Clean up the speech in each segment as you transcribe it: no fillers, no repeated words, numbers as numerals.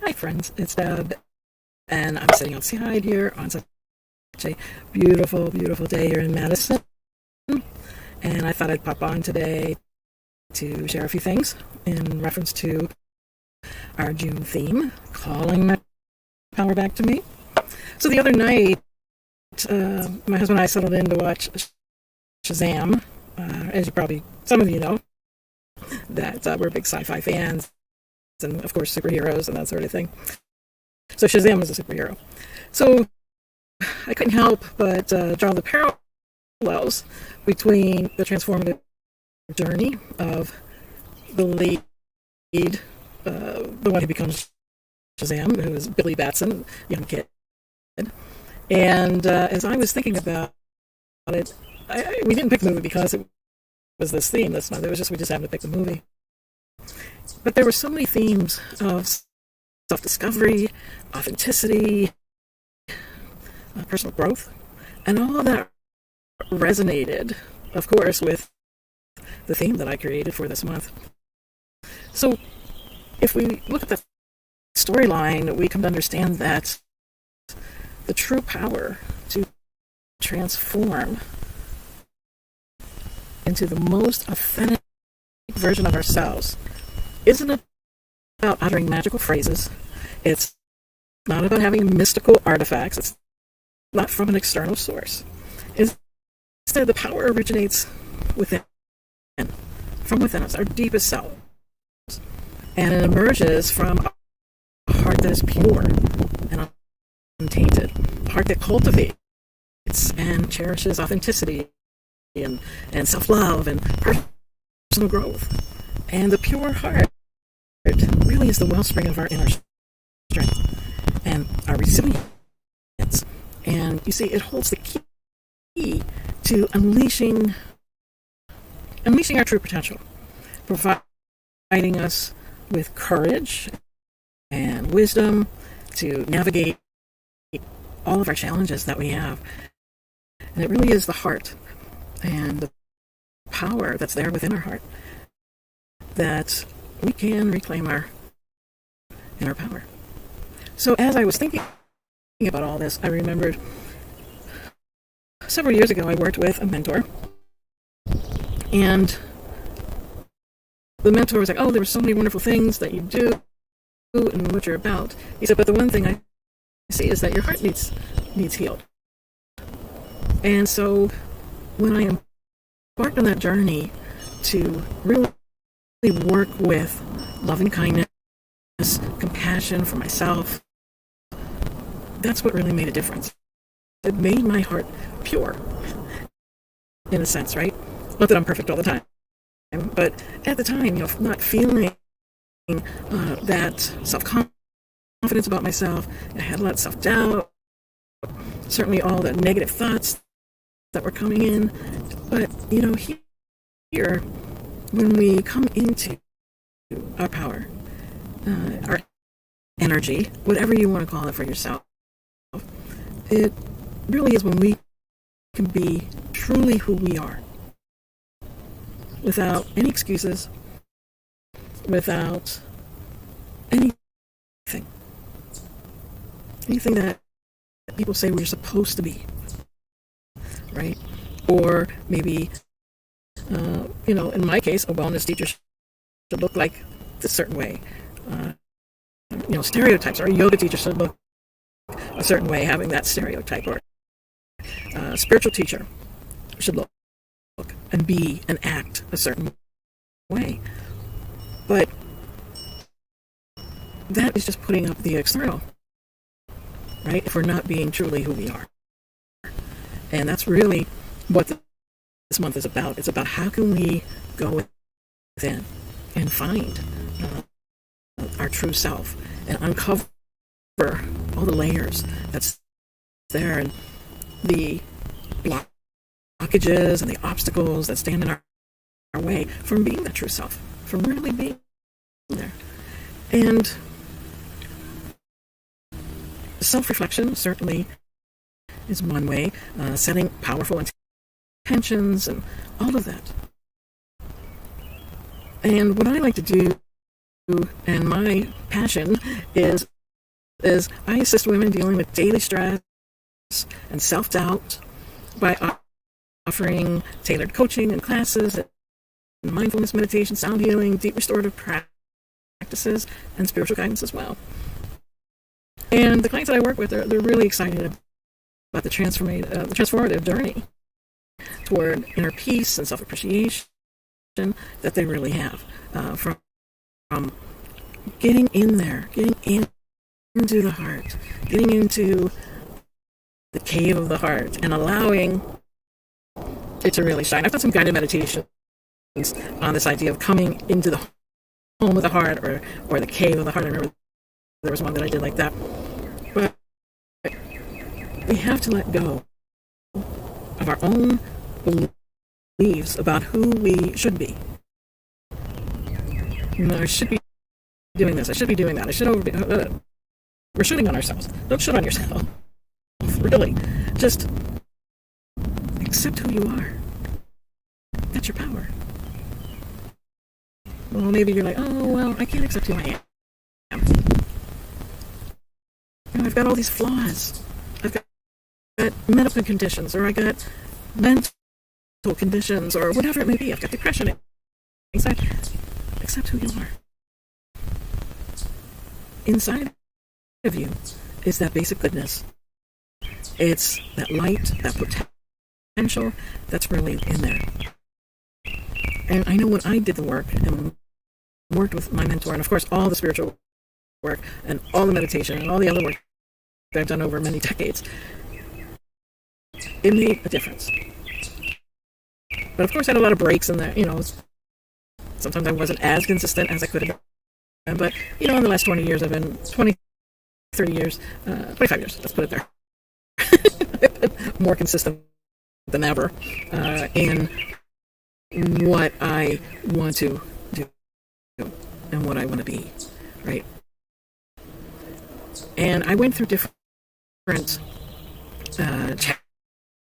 Hi friends, it's Deb, and I'm sitting outside here on such a beautiful, beautiful day here in Madison, and I thought I'd pop on today to share a few things in reference to our June theme, calling my power back to me. So the other night, my husband and I settled in to watch Shazam. As you probably, some of you know, that we're big sci-fi fans, and of course superheroes and that sort of thing. So Shazam is a superhero. So I couldn't help but draw the parallels between the transformative journey of the lead, the one who becomes Shazam, who is Billy Batson, young kid. And as I was thinking about it, we didn't pick the movie because it was this theme this month. It was just we just happened to pick the movie. But there were so many themes of self-discovery, authenticity, personal growth, and all of that resonated, of course, with the theme that I created for this month. So if we look at the storyline, we come to understand that the true power to transform into the most authentic version of ourselves isn't about uttering magical phrases. It's not about having mystical artifacts. It's not from an external source. Instead, the power originates within, from within us, our deepest self. And it emerges from a heart that is pure and untainted, a heart that cultivates and cherishes authenticity and self-love and personal growth. And the pure heart really is the wellspring of our inner strength and our resilience. And you see, it holds the key to unleashing our true potential, providing us with courage and wisdom to navigate all of our challenges that we have. And it really is the heart and the power that's there within our heart that we can reclaim our inner power. So as I was thinking about all this, I remembered several years ago I worked with a mentor, and the mentor was like, "Oh, there were so many wonderful things that you do and what you're about." He said, "But the one thing I see is that your heart needs healed." And so when I embarked on that journey to really work with loving kindness, compassion for myself, that's what really made a difference. It made my heart pure, in a sense, right? Not that I'm perfect all the time, but at the time, not feeling that self-confidence about myself. I had a lot of self-doubt, certainly all the negative thoughts that were coming in. But, here, when we come into our power, our energy, whatever you want to call it for yourself, it really is when we can be truly who we are, without any excuses, without anything that people say we're supposed to be, right? Or maybe, in my case, a wellness teacher should look like a certain way. Stereotypes, or a yoga teacher should look a certain way, having that stereotype, or a spiritual teacher should look and be and act a certain way. But that is just putting up the external, right? If we're not being truly who we are. And that's really what this month is about. It's about how can we go within and find our true self and uncover all the layers that's there and the blockages and the obstacles that stand in our way from being that true self, from really being there. And self-reflection certainly is one way, setting powerful intentions and all of that. And what I like to do, and my passion, is is I assist women dealing with daily stress and self-doubt by offering tailored coaching and classes, and mindfulness meditation, sound healing, deep restorative practices, and spiritual guidance as well. And the clients that I work with, they're really excited about the transformative journey toward inner peace and self-appreciation that they really have, from getting in there, getting into the heart, getting into the cave of the heart, and allowing it to really shine. I've done some guided meditations on this idea of coming into the home of the heart, or the cave of the heart. I remember there was one that I did like that. But we have to let go of our own beliefs about who we should be. I should be doing this. I should be doing that. I should be. We're shooting on ourselves. Don't shoot on yourself. Really, just accept who you are. That's your power. Well, maybe you're like, oh, well, I can't accept who I am. I've got all these flaws. I've got medical conditions, or I got mental conditions, or whatever it may be. I've got depression, anxiety. Accept who you are. Inside of you is that basic goodness. It's that light, that potential that's really in there. And I know when I did the work and worked with my mentor, and of course all the spiritual work and all the meditation and all the other work that I've done over many decades, it made a difference. But of course I had a lot of breaks in there. Sometimes I wasn't as consistent as I could have been. But, in the last 20 years, I've been 30 years, 25 years, let's put it there. I've been more consistent than ever in what I want to do and what I want to be, right? And I went through different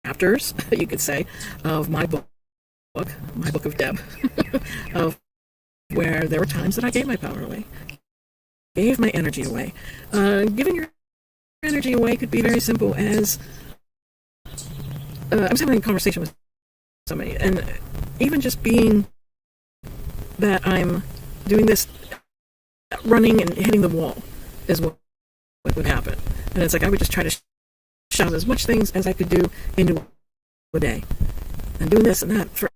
chapters, you could say, of my book of Deb, of where there were times that I gave my power away, gave my energy away. Giving your energy away could be very simple as I was having a conversation with somebody, and even just being that I'm doing this, running and hitting the wall is what would happen. And it's like I would just try to shove as much things as I could do into a day, and doing this and that for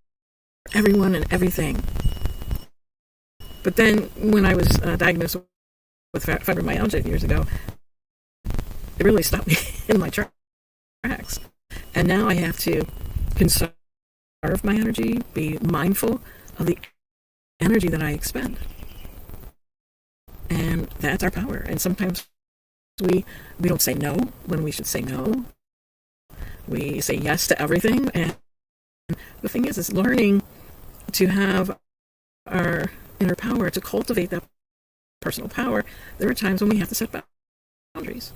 everyone and everything. But then when I was diagnosed with fibromyalgia years ago, it really stopped me in my tracks. And now I have to conserve my energy, be mindful of the energy that I expend. And that's our power. And sometimes we don't say no when we should say no. We say yes to everything. And the thing is learning to have our inner power, to cultivate that personal power. There are times when we have to set boundaries.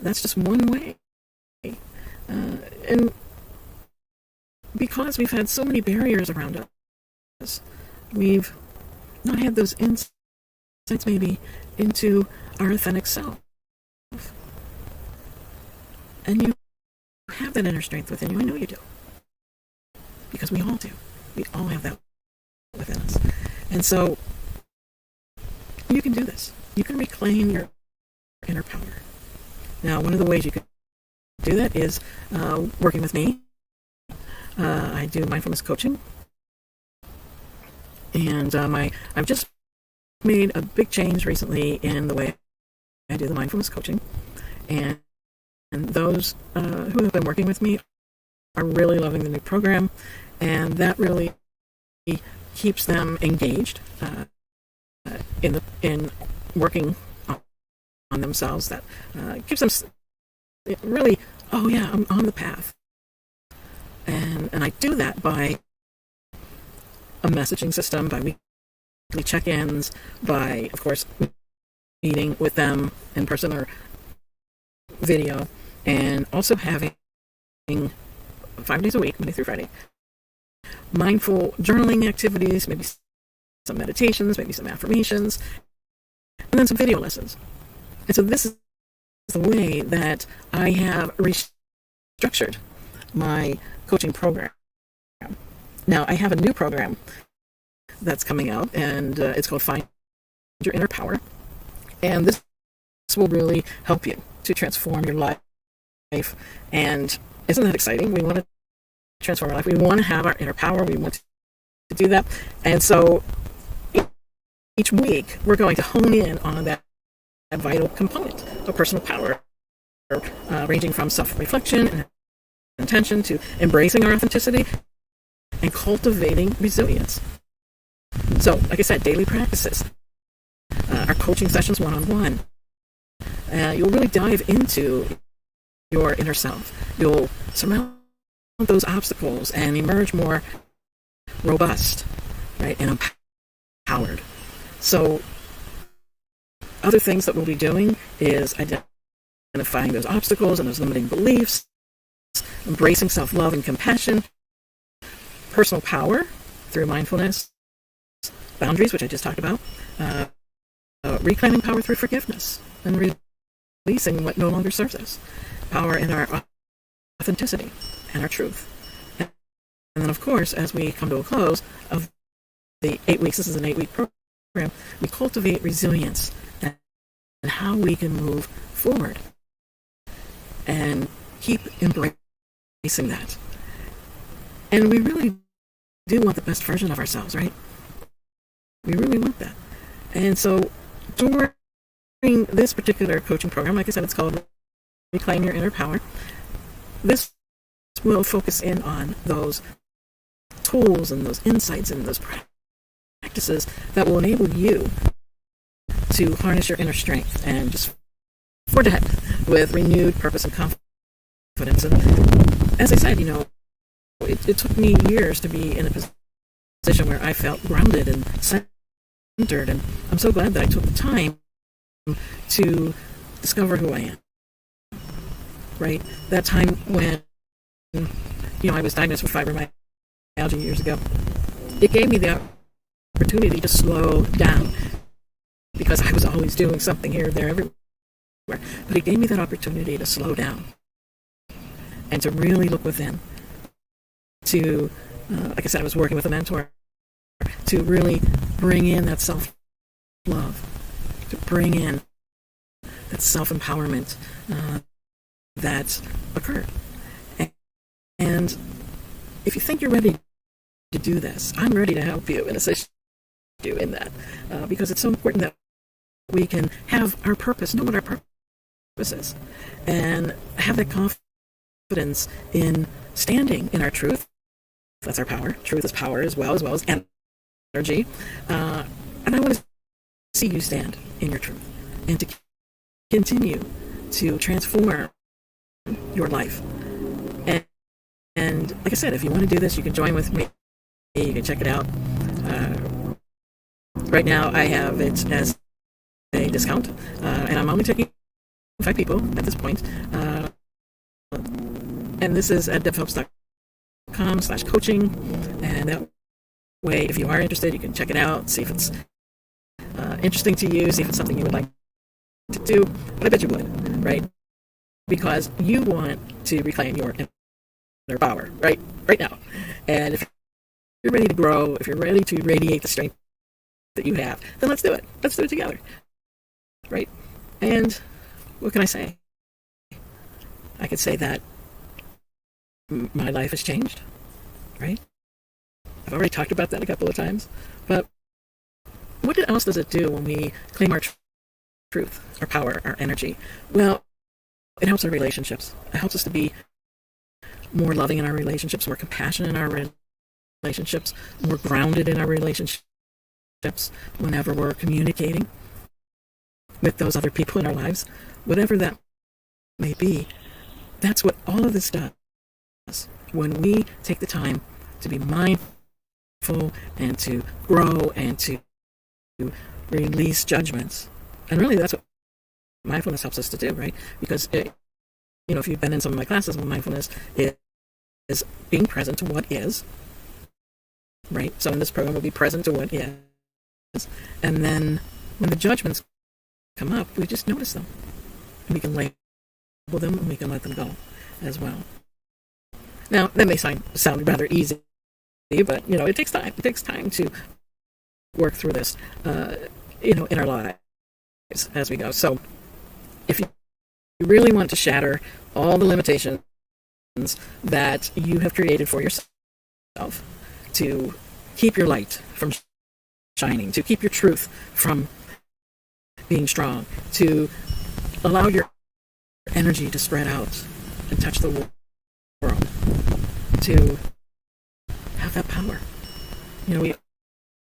That's just one way. And because we've had so many barriers around us, we've not had those insights maybe into our authentic self. And you have that inner strength within you. I know you do. Because we all do. We all have that within us. And so you can do this. You can reclaim your inner power. Now, one of the ways you can do that is working with me. I do mindfulness coaching. And I've just made a big change recently in the way I do the mindfulness coaching. And those who have been working with me are really loving the new program. And that really keeps them engaged in working on themselves. That keeps them really, oh yeah, I'm on the path. And I do that by a messaging system, by weekly check-ins, by, of course, meeting with them in person or video, and also having 5 days a week, Monday through Friday, mindful journaling activities, maybe some meditations, maybe some affirmations, and then some video lessons. And so this the way that I have restructured my coaching program. Now, I have a new program that's coming out, and it's called Find Your Inner Power. And this will really help you to transform your life. And isn't that exciting? We want to transform our life. We want to have our inner power. We want to do that. And so each week, we're going to hone in on that vital component of personal power, ranging from self-reflection and intention to embracing our authenticity and cultivating resilience. So, like I said, daily practices, our coaching sessions one-on-one. You'll really dive into your inner self. You'll surmount those obstacles and emerge more robust, right, and empowered. So, other things that we'll be doing is identifying those obstacles and those limiting beliefs, embracing self-love and compassion, personal power through mindfulness, boundaries, which I just talked about, reclaiming power through forgiveness, and releasing what no longer serves us, power in our authenticity and our truth. And then, of course, as we come to a close of the 8 weeks, this is an 8-week program, we cultivate resilience and how we can move forward and keep embracing that. And we really do want the best version of ourselves, right? We really want that. And so during this particular coaching program, like I said, it's called Reclaim Your Inner Power. This will focus in on those tools and those insights and those practices that will enable you to harness your inner strength and just forge ahead with renewed purpose and confidence. And as I said, it took me years to be in a position where I felt grounded and centered, and I'm so glad that I took the time to discover who I am. Right? That time when I was diagnosed with fibromyalgia years ago, it gave me the opportunity to slow down, because I was always doing something here, there, everywhere. But it gave me that opportunity to slow down and to really look within. To, like I said, I was working with a mentor to really bring in that self-love, to bring in that self-empowerment that occurred. And if you think you're ready to do this, I'm ready to help you and assist you in that, because it's so important that we can have our purpose, know what our purpose is, and have that confidence in standing in our truth. That's our power. Truth is power as well as energy. And I want to see you stand in your truth and to continue to transform your life. And like I said, if you want to do this, you can join with me. You can check it out. Right now, I have it as a discount, and I'm only taking 5 people at this point. And this is at devhelps.com/coaching, and that way, if you are interested, you can check it out, see if it's interesting to you, see if it's something you would like to do. But I bet you would, right? Because you want to reclaim your inner power, right now. And if you're ready to grow, if you're ready to radiate the strength that you have, then let's do it. Let's do it together, right? And what can I say? I could say that my life has changed, right? I've already talked about that a couple of times, but what else does it do when we claim our truth, our power, our energy? Well, it helps our relationships. It helps us to be more loving in our relationships, more compassionate in our relationships, more grounded in our relationships whenever we're communicating with those other people in our lives, whatever that may be. That's what all of this does. When we take the time to be mindful and to grow and to release judgments. And really that's what mindfulness helps us to do, right? Because if you've been in some of my classes, mindfulness is being present to what is, right? So in this program, we'll be present to what is. And then when the judgments come up, we just notice them. we can label them and we can let them go as well. Now, that may sound rather easy, but it takes time. It takes time to work through this, in our lives as we go. So, if you really want to shatter all the limitations that you have created for yourself, to keep your light from shining, to keep your truth from being strong, to allow your energy to spread out and touch the world, to have that power. We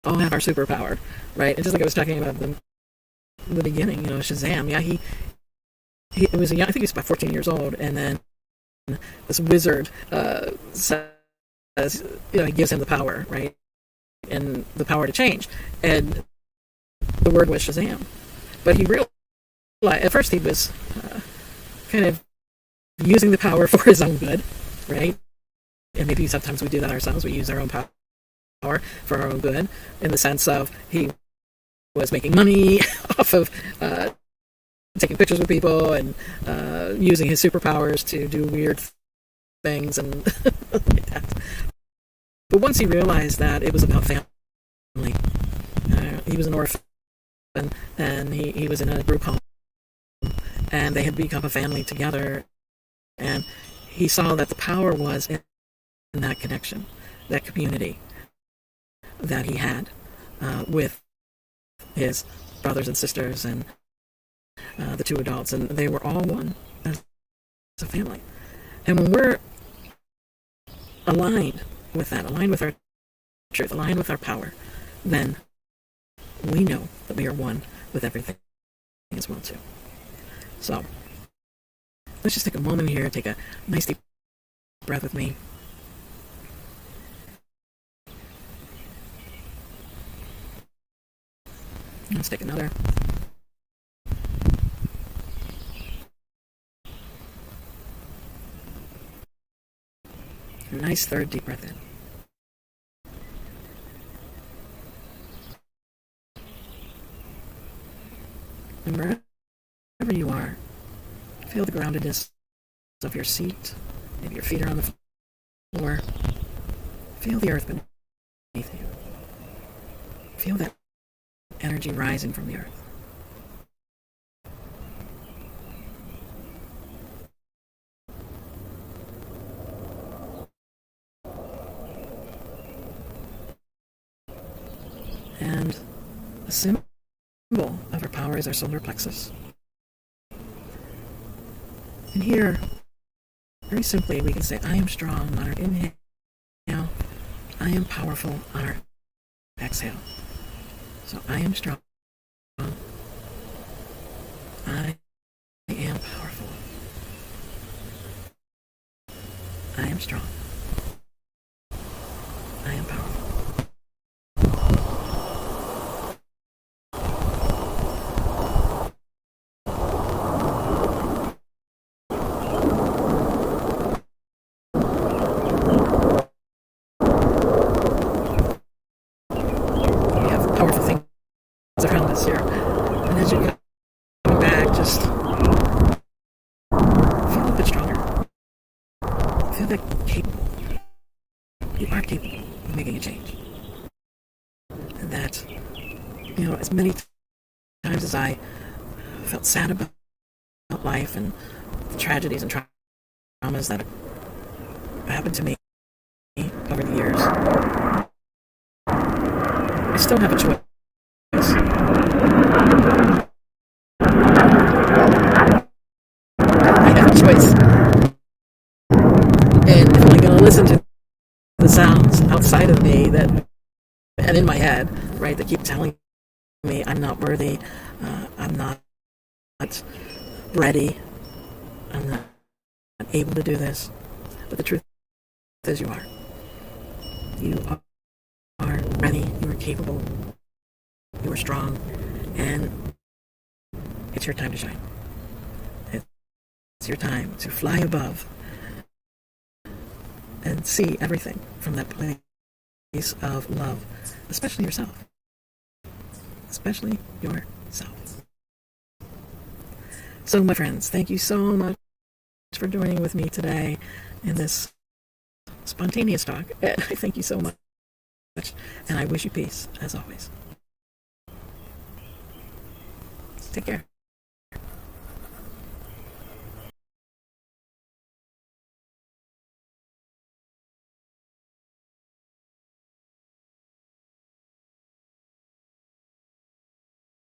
all have our superpower, right? And just like I was talking about in the beginning, Shazam, yeah, he was I think he was about 14 years old, and then this wizard says, he gives him the power, right? And the power to change. And the word was Shazam. But he realized, at first he was kind of using the power for his own good, right? And maybe sometimes we do that ourselves. We use our own power for our own good, in the sense of he was making money off of taking pictures with people and using his superpowers to do weird things and like that. But once he realized that it was about family, he was an orphan, and he was in a group home, and they had become a family together, and he saw that the power was in that connection, that community that he had with his brothers and sisters and the two adults, and they were all one as a family. And when we're aligned with that, aligned with our truth, aligned with our power, then we know that we are one with everything as well too. So let's just take a moment here, take a nice deep breath with me. Let's take another. A nice third deep breath in. And wherever you are, feel the groundedness of your seat. Maybe your feet are on the floor. Feel the earth beneath you. Feel that energy rising from the earth. And the symbol of our power is our solar plexus. And here, very simply, we can say, I am strong on our inhale. I am powerful on our exhale. So I am strong. I am powerful. I am strong. I am powerful. We have powerful things around us here. And as you come back, just feel a bit stronger. Feel that capable. You are capable of making a change. And that, as many times as I felt sad about life and the tragedies and traumas that have happened to me over the years, I still have a choice. I have a choice. And if I'm going to listen to the sounds outside of me and in my head, right, that keep telling me I'm not worthy, I'm not ready, I'm not able to do this. But the truth is you are. You are ready, you are capable, you are strong, and it's your time to shine. It's your time to fly above and see everything from that place of love, especially yourself. Especially yourself. So, my friends, thank you so much for joining with me today in this spontaneous talk. Thank you so much, and I wish you peace as always. Take care.